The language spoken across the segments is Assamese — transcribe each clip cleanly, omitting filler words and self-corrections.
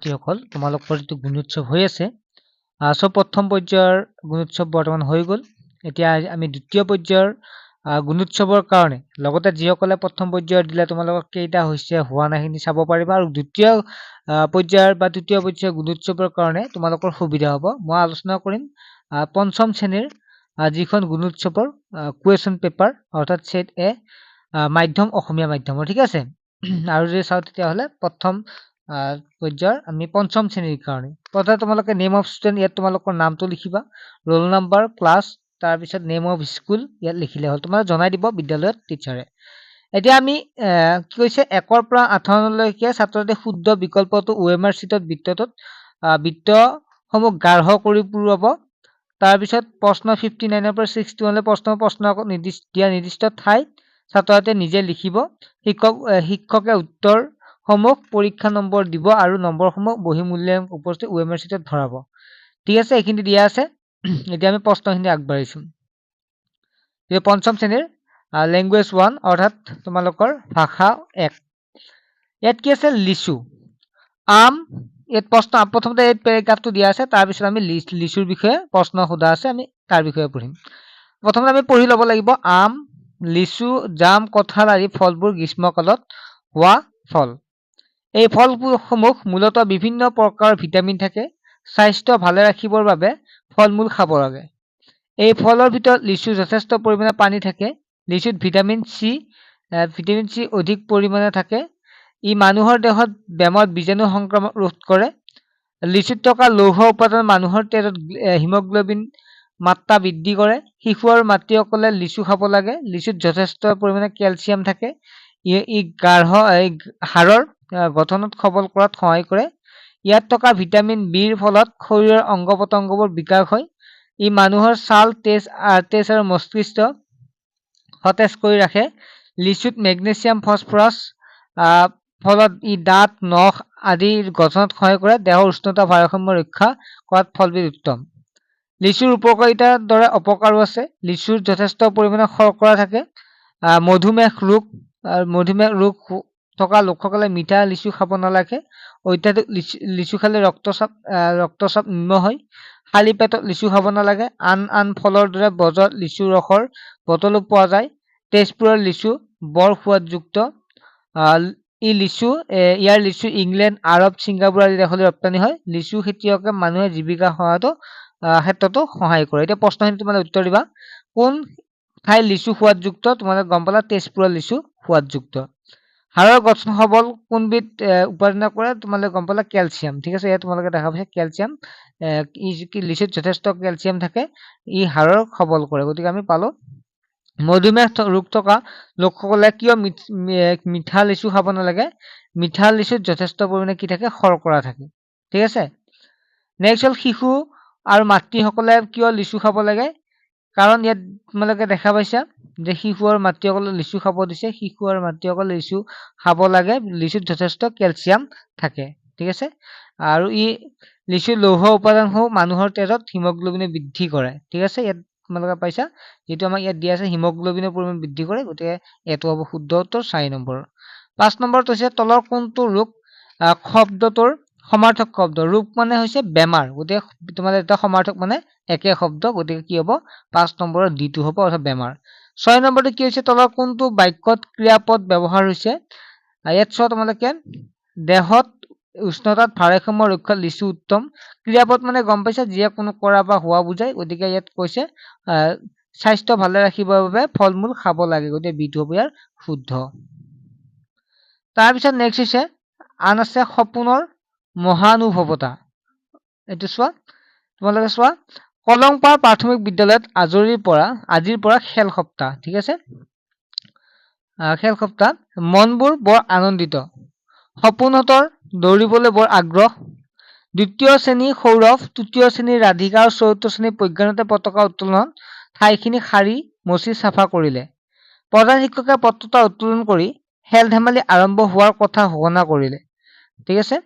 ছাত্ৰীসকল তোমালোকৰ যিটো গুণোৎসৱ হৈ আছে সব প্ৰথম পৰ্যায়ৰ গুণোৎসৱ বৰ্তমান হৈ গ'ল এতিয়া আমি দ্বিতীয় পৰ্যায়ৰ গুণোৎসৱৰ কাৰণে লগতে যিসকলে প্ৰথম পৰ্যায়ৰ দিলে তোমালোকৰ কেইটা হৈছে হোৱা নাহিনি চাব পাৰিবা আৰু দ্বিতীয় পৰ্যায়ৰ বা তৃতীয় পৰ্যায়ৰ গুণোৎসৱৰ কাৰণে তোমালোকৰ সুবিধা হ'ব মই আলোচনা কৰিম পঞ্চম শ্ৰেণীৰ যিখন গুণোৎসৱৰ কুৱেশ্যন পেপাৰ অৰ্থাৎ সেট এ মাধ্যম অসমীয়া মাধ্যমৰ ঠিক আছে আৰু যদি চাও তেতিয়াহ'লে প্ৰথম পৰ্যায়ৰ আমি পঞ্চম শ্ৰেণীৰ কাৰণে প্ৰথমে তোমালোকে নেম অফ ষ্টুডেণ্ট ইয়াত তোমালোকৰ নামটো লিখিবা ৰোল নাম্বাৰ ক্লাছ তাৰ পিছত নেম অফ স্কুল ইয়াত লিখিলে হ'ল তোমাক জনাই দিব বিদ্যালয়ত টিচাৰে এতিয়া আমি কি কৈছে 1 ৰ পৰা 58 লৈকে ছাত্ৰছাত্ৰীয়ে শুদ্ধ বিকল্পটো ওএমআৰ শীটত বৃত্তসমূহ গাঢ় কৰি পূৰাব তাৰ পিছত প্ৰশ্ন 59 ৰ পৰা 61 লৈ প্ৰশ্ন নিৰ্দিষ্ট ঠাইত ছাত্ৰছাত্ৰীয়ে নিজে লিখিব শিক্ষকে উত্তৰসমূহ পৰীক্ষা নম্বৰ দিব আৰু নম্বৰসমূহ বহি মূল্যায়ন উপস্থিত ওএমআৰ শীটত ভৰাব ঠিক আছে এইখিনি দিয়া আছে এতিয়া আমি প্ৰশ্নখিনি আগবাঢ়িছো এই পঞ্চম শ্ৰেণীৰ ল্যাঙ্গুৱেজ 1 অৰ্থাৎ তোমালোকৰ ভাষা 1 ইয়াত কি আছে লিচু আম ইয়াত প্ৰশ্ন প্ৰথমতে এই প্যাৰাগ্ৰাফটো দিয়া আছে তাৰ পিছত আমি লিচুৰ বিষয়ে প্ৰশ্ন সোধা আছে আমি তাৰ বিষয়ে পঢ়িম প্ৰথমতে আমি পঢ়ি ল'ব লাগিব আম লিচু জাম কঁঠাল আদি ফলবোৰ গ্ৰীষ্মকালত হোৱা ফল এই ফলসমূহ মূলত বিভিন্ন প্ৰকাৰৰ ভিটামিন থাকে স্বাস্থ্য ভালে ৰাখিবৰ বাবে ফলমূল খাব লাগে এই ফলৰ ভিতৰত লিচু যথেষ্ট পৰিমাণে পানী থাকে লিচুত ভিটামিন সি অধিক পৰিমাণে থাকে ই মানুহৰ দেহত বেমাৰ বীজাণু সংক্ৰমণ ৰোধ কৰে লিচুত থকা লৌহ উপাদান মানুহৰ তেজত হিমোগ্লোবিন মাত্ৰা বৃদ্ধি কৰে শিশু আৰু মাতৃসকলে লিচু খাব লাগে লিচুত যথেষ্ট পৰিমাণে ক্যালসিয়াম থাকে ই হাড়ৰ গঠনত সবল কৰাত সহায় কৰে ইয়াত থকা ভিটামিন বিৰ ফলত শৰীৰৰ অংগ পতংগবোৰ বিকাশ হয় ই মানুহৰ ছাল তেজ আৰু মস্তিষ্ক সতেজ কৰি ৰাখে লিচুত মেগনেছিয়াম ফসফৰাছ ফলত ই দাঁত নখ আদিৰ গঠনত সহায় কৰে দেহৰ উষ্ণতা ভাৰসাম্য ৰক্ষা কৰাত ফলবিধ উত্তম লিচুৰ উপকাৰিতাৰ দৰে অপকাৰো আছে লিচুৰ যথেষ্ট পৰিমাণে শৰ্কৰা থাকে মধুমেহ ৰোগ থকা লোকসকলে মিঠা লিচু খাব নালাগে অত্যাধিক লিচু খালে ৰক্তচাপ নিম্ন হয় খালি পেটত লিচু খাব নালাগে আন ফলৰ দৰে বজাৰত লিচু ৰসৰ বটলো পোৱা যায় তেজপুৰৰ লিচু বৰ সোৱাদযুক্ত ইয়াৰ লিচু ইংলেণ্ড আৰব ছিংগাপুৰ আদি দেশলৈ ৰপ্তানি হয় লিচু খেতিয়কে মানুহে জীৱিকা ক্ষেত্ৰতো সহায় কৰে এতিয়া প্ৰশ্নখিনি তোমালোকে উত্তৰ দিবা কোন ঠাই লিচু সোৱাদযুক্ত তোমালোকে গম পালা তেজপুৰৰ লিচু সোৱাদযুক্ত হাড়ৰ গঠন সবল কোনবিধ উপাদানে কৰে তোমালোকে গম পালা ক্যালসিয়াম ঠিক আছে ইয়াত তোমালোকে দেখা পাইছা ক্যালসিয়াম লিচুত যথেষ্ট ক্যালসিয়াম থাকে ই হাড়ৰ সবল কৰে গতিকে আমি পালো মধুমেহ ৰোগ থকা লোকসকলে কিয় মিঠা লিচু খাব নালাগে মিঠা লিচুত যথেষ্ট পৰিমাণে কি থাকে শৰ্কৰা থাকে ঠিক আছে নেক্সট হল শিশু আৰু মাতৃসকলে কিয় লিচু খাব লাগে কাৰণ ইয়াত তোমালোকে দেখা পাইছা যে শিশু আৰু মাতৃসকলে লিচু খাব দিছে শিশু আৰু মাতৃসকলে লিচু খাব লাগে লিচুত যথেষ্ট ক্যালসিয়াম থাকে ঠিক আছে আৰু ই লিচুৰ লৌহ উপাদানসমূহ মানুহৰ তেজত হিমোগ্লোবিন বৃদ্ধি কৰে ঠিক আছে ইয়াত তোমালোকে পাইছা যেটো আমাক ইয়াত দিয়া আছে হিমোগ্লোবিনৰ পৰিমাণ বৃদ্ধি কৰে গতিকে এটো হ'ব শুদ্ধ উত্তৰ 4 নম্বৰ 5 নম্বৰত হৈছে তলৰ কোনটো ৰোগ শব্দটোৰ সমাৰ্থক শব্দ ৰোগ মানে হৈছে বেমাৰ গতিকে তোমালোকে এটা সমাৰ্থক মানে একে শব্দ গতিকে কি হ'ব 5 নম্বৰৰ দ্বিতীয় হ'ব অৰ্থাৎ বেমাৰ 6 নম্বৰটো কি হৈছে তলৰ কোনটো বাক্যত ক্ৰিয়াপদ ব্যৱহাৰ হৈছে ইয়াত চোৱা তোমালোকে দেহত উষ্ণতাত ভাৰসাম্য ৰক্ষাত লিচু উত্তম ক্ৰিয়াপদ মানে গম পাইছা যিয়ে কোনো কৰা বা হোৱা বুজায় গতিকে ইয়াত কৈছে স্বাস্থ্য ভালে ৰাখিবৰ বাবে ফলমূল খাব লাগে গতিকে বিটো হ'ব ইয়াৰ শুদ্ধ তাৰ পিছত নেক্সট হৈছে আন আছে সপোনৰ মহানুভৱতা এটো চোৱা তোমালোকে চোৱা কলংপাৰ প্ৰাথমিক বিদ্যালয়ত আজিৰ পৰা খেল সপ্তাহ ঠিক আছে খেল সপ্তাহ মনবোৰ বৰ আনন্দিত সপোনহতৰ দৌৰিবলৈ বৰ আগ্ৰহ দ্বিতীয় শ্ৰেণী সৌৰভ তৃতীয় শ্ৰেণী ৰাধিকা আৰু চতুৰ্থ শ্ৰেণী প্ৰজ্ঞানতে পতাকা উত্তোলন ঠাইখিনি খাৰি মচি চাফা কৰিলে প্ৰধান শিক্ষকে পতাকা উত্তোলন কৰি খেল ধেমালি আৰম্ভ হোৱাৰ কথা ঘোষণা কৰিলে ঠিক আছে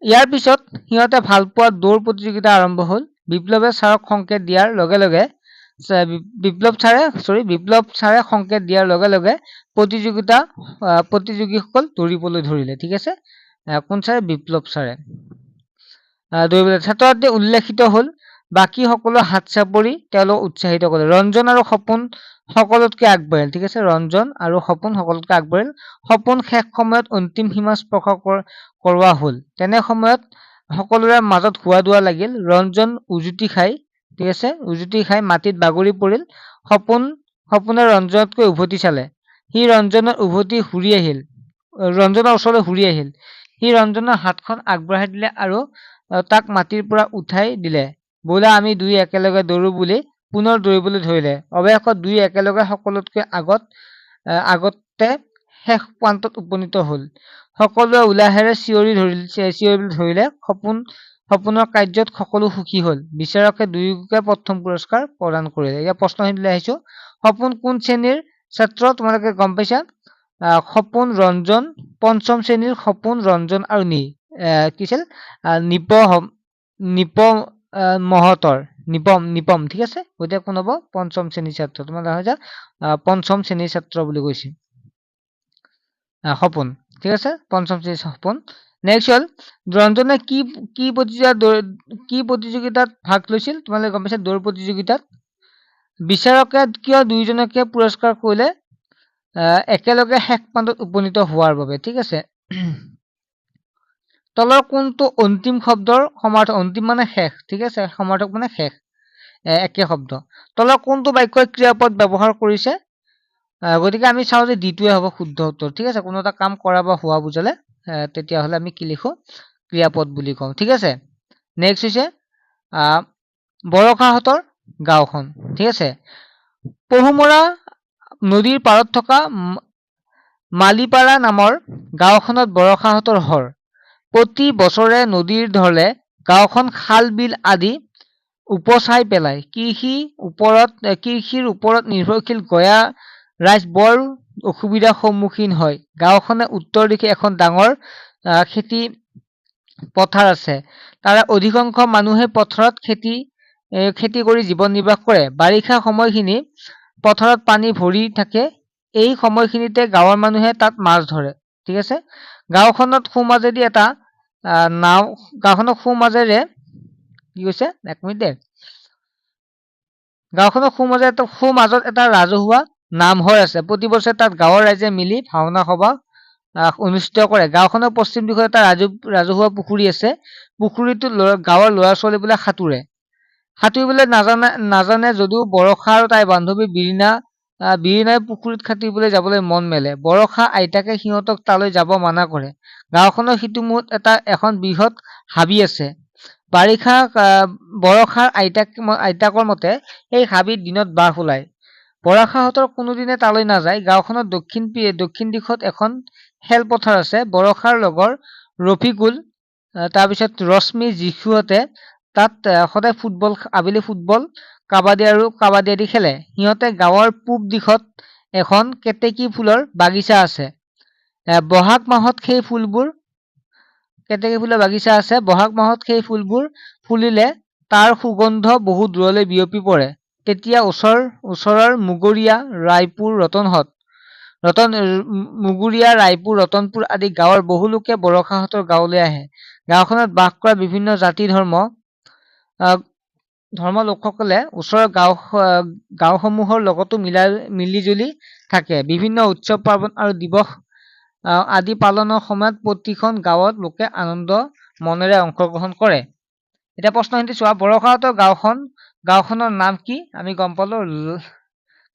ইয়াৰ পিছত সিহঁতে ভালপোৱা দৌৰ প্ৰতিযোগিতা আৰম্ভ হ'ল বিপ্লৱে ছাৰক সংকেত দিয়াৰ লগে লগে বিপ্লৱ ছাৰে সংকেত দিয়াৰ লগে লগে প্ৰতিযোগীসকল দৌৰিবলৈ ধৰিলে ঠিক আছে কোন ছাৰে? বিপ্লৱ ছাৰে দৌৰিবলৈ। ছাত্ৰ ছাত্ৰী উল্লেখিত হল, বাকী সকলো হাত চাপৰি তেওঁলোক উৎসাহিত কৰে। ৰঞ্জন আৰু সপোন সকলোতকৈ আগবাঢ়িল, ঠিক আছে, ৰঞ্জন আৰু সপোন সকলোতকৈ আগবাঢ়িল। সপোন শেষ সময়ত অন্তিম সীমা স্পৰ্শ কৰোৱা হল। তেনে সময়ত সকলোৰে মাজত হোৱা দোৱা লাগিল। ৰঞ্জন উজুতি খাই, ঠিক আছে, উজুতি খাই মাটিত বাগৰি পৰিল। সপোনে ৰঞ্জনতকৈ উভতি চালে। সি ৰঞ্জনৰ ওচৰলৈ ঘূৰি আহিল। সি ৰঞ্জনৰ হাতখন আগবঢ়াই দিলে আৰু তাক মাটিৰ পৰা উঠাই দিলে। বোলা আমি দুই একেলগে দৌৰো বুলি পুনৰ দৌৰিবলৈ ধৰিলে। অৱশেষত দুই একেলগে সকলোতকৈ আগতে শেষ প্ৰান্তত উপনীত হল। সকলোৱে উলাহেৰে চিঞৰিবলৈ ধৰিলে। সপোনৰ কাৰ্যত সকলো সুখী হল। বিচাৰকে দুয়োকে প্ৰথম পুৰস্কাৰ প্ৰদান কৰিলে। এতিয়া প্ৰশ্নখিনিলৈ আহিছো। সপোন কোন শ্ৰেণীৰ ছাত্ৰ? তোমালোকে গম পাইছা। সপোন ৰঞ্জন, পঞ্চম শ্ৰেণীৰ সপোন ৰঞ্জন আৰু কি আছিল নিপম, ঠিক আছে। গতিকে কোন হব? পঞ্চম শ্ৰেণীৰ ছাত্ৰ। তোমালোকে পঞ্চম শ্ৰেণীৰ ছাত্ৰ বুলি কৈছে সপোন, ঠিক আছে, পঞ্চম শ্ৰেণীৰ সপোন। নেক্সট হল, ৰঞ্জনে কি প্ৰতিযোগিতাত ভাগ লৈছিল? তোমালোকে গম পাইছা, দৌৰ প্ৰতিযোগিতাত। বিচাৰকে কিয় দুয়োজনকে পুৰস্কাৰ কৰিলে? একেলগে শেষ প্ৰান্তত উপনীত হোৱাৰ বাবে, ঠিক আছে। তলৰ কোনটো অন্তিম শব্দৰ সমাৰ্থক? অন্তিম মানে শেষ, ঠিক আছে, সমাৰ্থক মানে শেষ, একে শব্দ। তলৰ কোনটো বাক্যই ক্ৰিয়াপদ ব্যৱহাৰ কৰিছে? গতিকে আমি চাওঁ যে ডিটোৱে হ'ব শুদ্ধ উত্তৰ, ঠিক আছে। কোনো এটা কাম কৰা বা হোৱা বুজালে তেতিয়াহ'লে আমি কি লিখো? ক্ৰিয়াপদ বুলি কওঁ, ঠিক আছে। নেক্সট হৈছে বৰষাহঁতৰ গাঁওখন, ঠিক আছে। পহুমৰা নদীৰ পাৰত থকা মালিপাৰা নামৰ গাঁওখনত বৰষাহঁতৰ ঘৰ। প্ৰতি বছৰে নদীৰ ঢলে গাঁওখন খাল বিল আদি উপচাই পেলায়। কৃষিৰ ওপৰত নিৰ্ভৰশীল গঞা ৰাইজ বৰ অসুবিধাৰ সন্মুখীন হয়। গাঁওখনে উত্তৰ দিশে এখন ডাঙৰ খেতি পথাৰ আছে। তাৰে অধিকাংশ মানুহে পথাৰত খেতি কৰি জীৱন নিৰ্বাহ কৰে। বাৰিষা সময়খিনি পথাৰত পানী ভৰি থাকে। এই সময়খিনিতে গাঁৱৰ মানুহে তাত মাছ ধৰে, ঠিক আছে। গাঁওখনত সোঁমাজেদি এটা গাঁওখনৰ সোঁমাজেৰে কি কৈছে? এক মিনিট দে। গাঁওখনৰ সোঁমাজত এটা ৰাজহুৱা নামঘৰ আছে। প্ৰতি বছৰে তাত গাঁৱৰ ৰাইজে মিলি ভাওনা সভা অনুষ্ঠিত কৰে। গাঁওখনৰ পশ্চিম দিশত এটা ৰাজহুৱা পুখুৰী আছে। পুখুৰীটোত গাঁৱৰ ল'ৰা ছোৱালীবিলাক সাঁতুৰিবলৈ নাজানে যদিও বৰষা আৰু তাইৰ বান্ধৱী বিৰিণাই পুখুৰীত সাঁতুৰিবলৈ যাবলৈ মন মেলে। বৰষা আইতাকে সিহঁতক তালৈ যাব মানা কৰে। গাঁওখনৰ সিটোমুখত এখন বৃহৎ হাবি আছে। বৰষাৰ আইতাকৰ মতে এই হাবিত দিনত বাঘ ওলায়। বৰষাহঁতৰ কোনোদিনে তালৈ নাযায়। গাঁওখনৰ দক্ষিণ দিশত এখন খেলপথাৰ আছে। বৰষাৰ লগৰ ৰফিকুল, তাৰপিছত ৰশ্মি, যীশুহঁতে তাত সদায় আবেলি ফুটবল, কাবাডী আদি খেলে। সিহঁতে গাঁৱৰ পূব দিশত এখন কেতেকী ফুলৰ বাগিচা আছে। বহাগ মাহত সেই ফুলবোৰ ফুলিলে তাৰ সুগন্ধ বহু দূৰলৈ বিয়পি পৰে। তেতিয়া ওচৰৰ মুগৰীয়া, ৰতনপুৰ আদি গাঁৱৰ বহু লোকে বৰষাহঁতৰ গাঁৱলৈ আহে। গাঁওখনত বাস কৰা বিভিন্ন জাতি ধৰ্মৰ লোকসকলে ওচৰৰ গাঁওসমূহৰ লগতো মিলিজুলি থাকে। বিভিন্ন উৎসৱ পাৰ্বণ আৰু দিৱস আদি পালনৰ সময়ত প্ৰতিখন গাঁৱত লোকে আনন্দ মনেৰে অংশগ্ৰহণ কৰে। এতিয়া প্ৰশ্নখিনি চোৱা। বৰষাহঁতৰ গাঁওখনৰ নাম কি? আমি গম পালো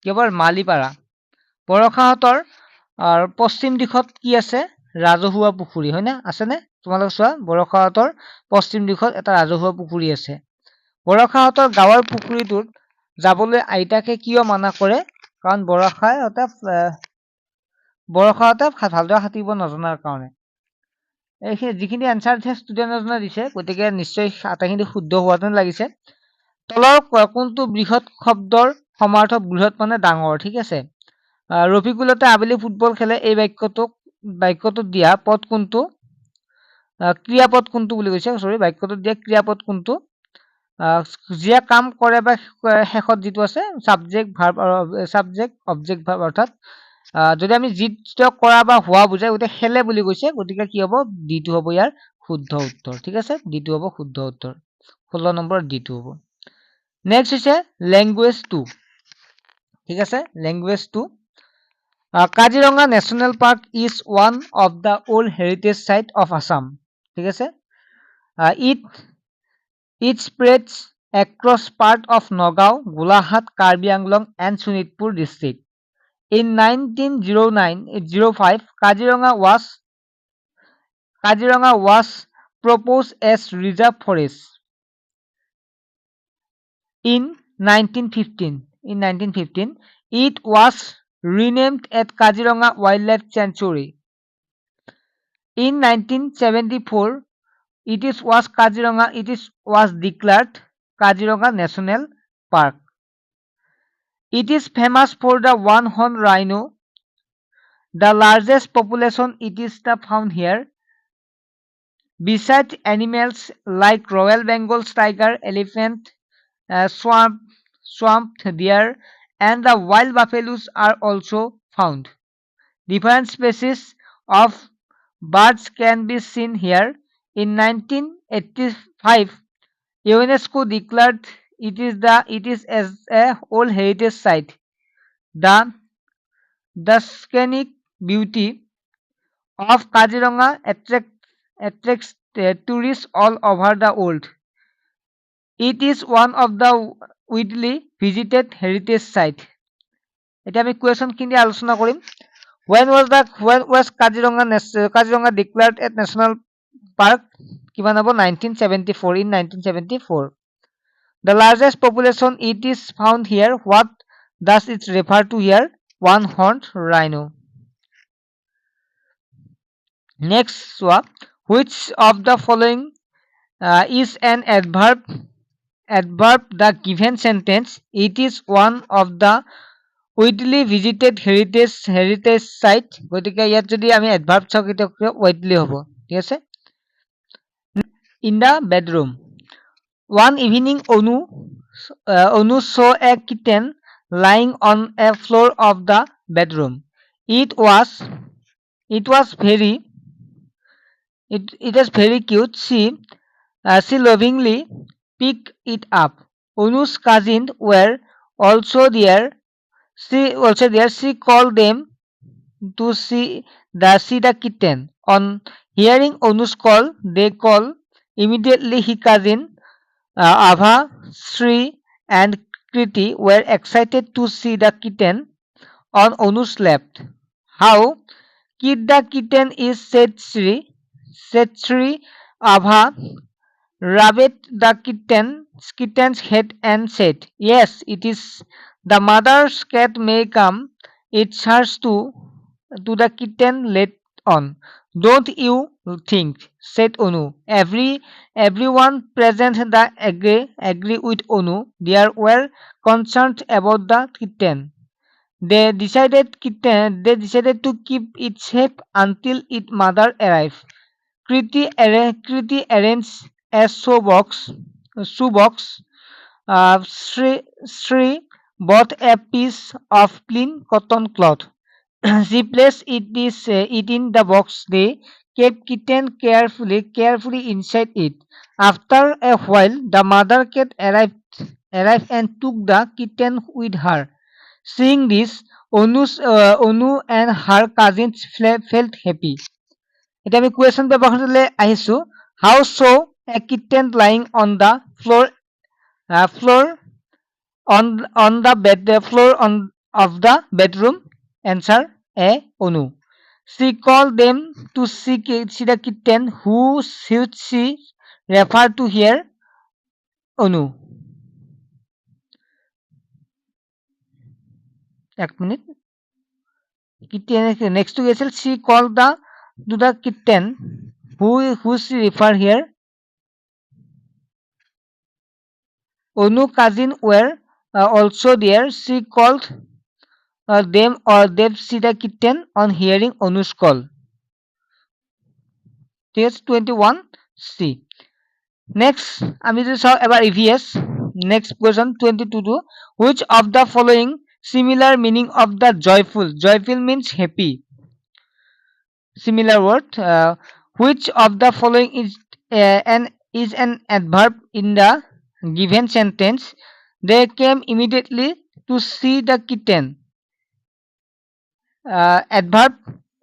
কেৱল মালিপাৰা। বৰষাহঁতৰ পশ্চিম দিশত কি আছে? ৰাজহুৱা পুখুৰী, হয় নে? আছেনে? তোমালোকে চোৱা, বৰষাহঁতৰ পশ্চিম দিশত এটা ৰাজহুৱা পুখুৰী আছে। বৰষাহঁতৰ গাঁৱৰ পুখুৰীটোত যাবলৈ আইতাকে কিয় মানা কৰে? কাৰণ বৰষাহঁতে ভালদৰে সাঁতুৰিব নজনাৰ কাৰণে। যিখিনি এনচাৰ দিছে ষ্টুডেণ্ট এজনে দিছে, গতিকে নিশ্চয় আটাইখিনি শুদ্ধ হোৱা যেন লাগিছে। তলৰ কোনটো বৃহৎ শব্দৰ সমাৰ্থক? বৃহৎ মানে ডাঙৰ, ঠিক আছে। ৰফিকুলতে আবেলি ফুটবল খেলে। এই বাক্যটোত দিয়া পদ কোনটো? ক্ৰিয়াপদ কোনটো বুলি কৈছে? বাক্যটোত দিয়া ক্ৰিয়াপদ কোনটো? যিয়ে কাম কৰে বা শেষত যিটো আছে ছাবজেক্ট, অবজেক্ট ভাৰ্ব, অৰ্থাৎ যদি আমি জিত কৰা বা হোৱা বুজাই গতিকে খেলে বুলি কৈছে গতিকে কি হ'ব ডিটো হ'ব ইয়াৰ শুদ্ধ উত্তৰ ঠিক আছে ডিটো হ'ব শুদ্ধ উত্তৰ 16 নম্বৰ ডিটো হ'ব নেক্সট হৈছে ল্যাঙ্গুৱেজ 2 ঠিক আছে language 2 Kaziranga National Park is one of the old heritage site of Assam ঠিক আছে it spreads across part of Nagaon, Golaghat, Karbi Anglong and Shonitpur district. In 1905, Kaziranga was proposed as reserve forest. In 1915, it was renamed as Kaziranga Wildlife Sanctuary. In 1974, it was declared Kaziranga National Park. It is famous for the one-horned rhino, the largest population it is found here. Besides animals like Royal Bengal tiger, elephant, swamp deer, and the wild buffaloes are also found. Different species of birds can be seen here. In 1985, UNESCO declared it is as a World Heritage Site. The scenic beauty of Kaziranga attracts tourists all over the world. It is one of the widely visited heritage site. এতিয়া আমি কোৱেশ্যন খিনি আলোচনা কৰিম when was Kaziranga declared as national park কিমান হ'ব 1974 in 1974 the largest population it is found here what does it refer to here one-horned rhino next which of the following is an adverb the given sentence it is one of the widely visited heritage site গতিকে ইয়াত যদি আমি adverb চাও কিটা widely হ'ব ঠিক আছে in the bedroom one evening Onu saw a kitten lying on a floor of the bedroom it was very cute she lovingly picked it up Onu's cousins were also there she called them to see the kitten on hearing Onu's call they call immediately his cousin Abha Sri and Kriti were excited to see the kitten on Onu's lap how cute the kitten is said Sri Abha rubbed the kitten's head and said, "Yes, it is. The mother's cat may come. It's hers to the kitten later on. Don't you think?" said Onu. Everyone present agree with Onu. They were concerned about the kitten. They decided to keep it safe until its mother arrived. Kriti arranged a shoebox. Sri bought a piece of clean cotton cloth. She placed it in the box. They kept kitten carefully inside it. After a while, the mother cat arrived and took the kitten with her. Seeing this, Onu and her cousins felt happy. এতিয়া আমি কুৱেশ্যন পেপাৰখনলৈ আহিছো how saw a kitten lying on the floor of the bedroom answer A Onu she called them to see the kitten who should she refer to here Onu এক মিনিট kitten next to আছিল she called to the kitten who she refer here Onu cousin were also there she called them or they see the kitten on hearing Onu's call test 21 C next আমি যদি চাও এবাৰ EVS next question 22 which of the following similar meaning of the joyful. Joyful means happy. Similar word. Which of the following is an adverb in the given sentence? They came immediately to see the kitten. Adverb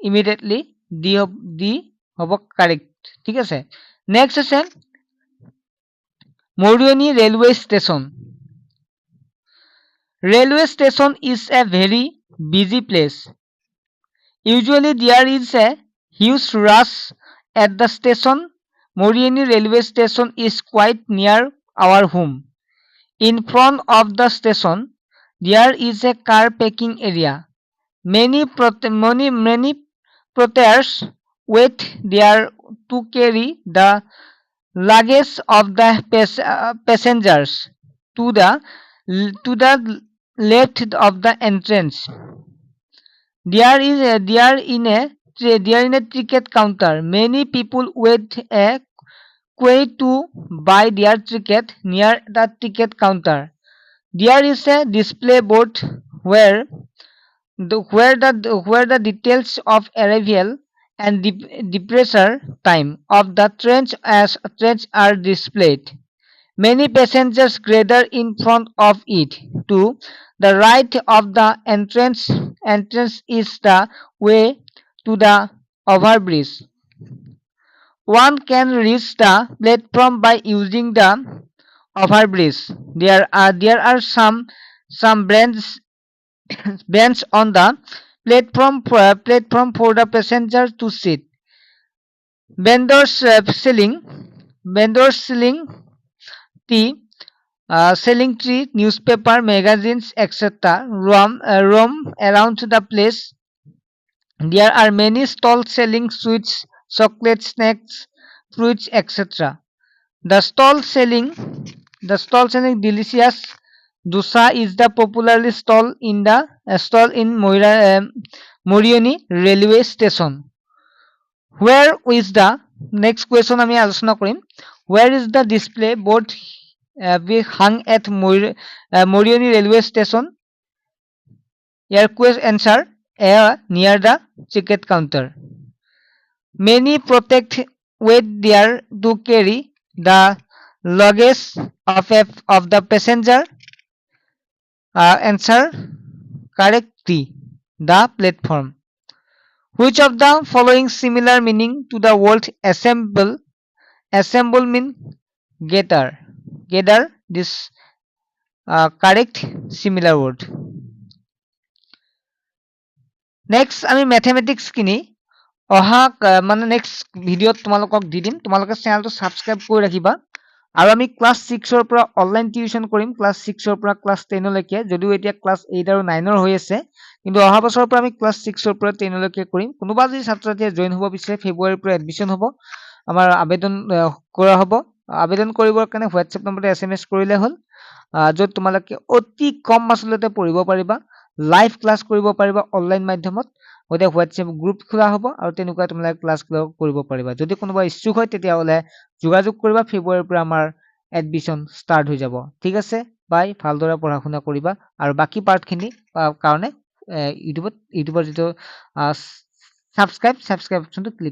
immediately দি হ'ব correct. ঠিক আছে, next আছে Mariani railway station. Railway station is a very busy place. Usually there is a huge rush at the station. Moriani railway station is quite near our home. In front of the station there is a car parking area. Many porters wait there to carry the luggage of the passengers to the left of the entrance. There in a ticket counter. Many people wait a queue to buy their ticket near the ticket counter. There is a display board where the details of arrival and departure time of the trains are displayed. Many passengers gather in front of it. To the right of the entrance is the way to the overbridge. One can reach the platform by using the overbridge. There are some bench on the platform for the passenger to sit. Vendors selling tea, selling tea, newspaper, magazines, etc. roam around the place. There are many stalls selling sweets, chocolate, snacks, fruits, etc. The stall selling delicious dosa is the popularly stall in Morioni railway station. Where is the next question আমি আলোচনা কৰিম. Where is the display board be hung at Morioni railway station? Your answer near the ticket counter. Many protect wait there to carry the luggage of the passenger. Answer correct D, the platform. Which of the following similar meaning to the word assemble? Assemble mean gather. This correct similar word. Next আমি mathematics খিনি অহা মানে নেক্সট ভিডিঅ'ত তোমালোকক দি দিম. তোমালোকে চেনেলটো সাবস্ক্ৰাইব কৰি ৰাখিবা. আৰু আমি ক্লাছ 6 ৰ পৰা অনলাইন টিউচন কৰিম, ক্লাছ 6 ৰ পৰা ক্লাছ 10 লৈকে. যদিও এতিয়া ক্লাছ 8 আৰু 9 ৰ হৈ আছে, কিন্তু অহা বছৰৰ পৰা আমি ক্লাছ 6 ৰ পৰা 10 লৈকে কৰিম. কোনোবা যদি ছাত্ৰ-ছাত্ৰীয়ে জইন হ'ব বিচাৰে ফেব্ৰুৱাৰীৰ পৰা এডমিশ্যন হ'ব, আমাৰ আবেদন কৰা হ'ব. আবেদন কৰিবৰ কাৰণে হোৱাটছএপ নম্বৰতে SMS কৰিলে হ'ল, য'ত তোমালোকে অতি কম মাচুলতে পঢ়িব পাৰিবা, লাইভ ক্লাছ কৰিব পাৰিবা অনলাইন মাধ্যমত. গতিকে হোৱাটছএপ গ্ৰুপ খোলা হ'ব আৰু তেনেকুৱা তোমালোকে ক্লাছ কৰিব পাৰিবা. যদি কোনোবা ইচ্ছুক হয় তেতিয়াহ'লে যোগাযোগ কৰিবা. ফেব্ৰুৱাৰীৰ পৰা আমাৰ এডমিশ্যন ষ্টাৰ্ট হৈ যাব. ঠিক আছে, বাই. ভালদৰে পঢ়া শুনা কৰিবা আৰু বাকী পাৰ্টখিনি কাৰণে ইউটিউবৰ যিটো ছাবস্ক্ৰাইব অপশ্যনটো ক্লিক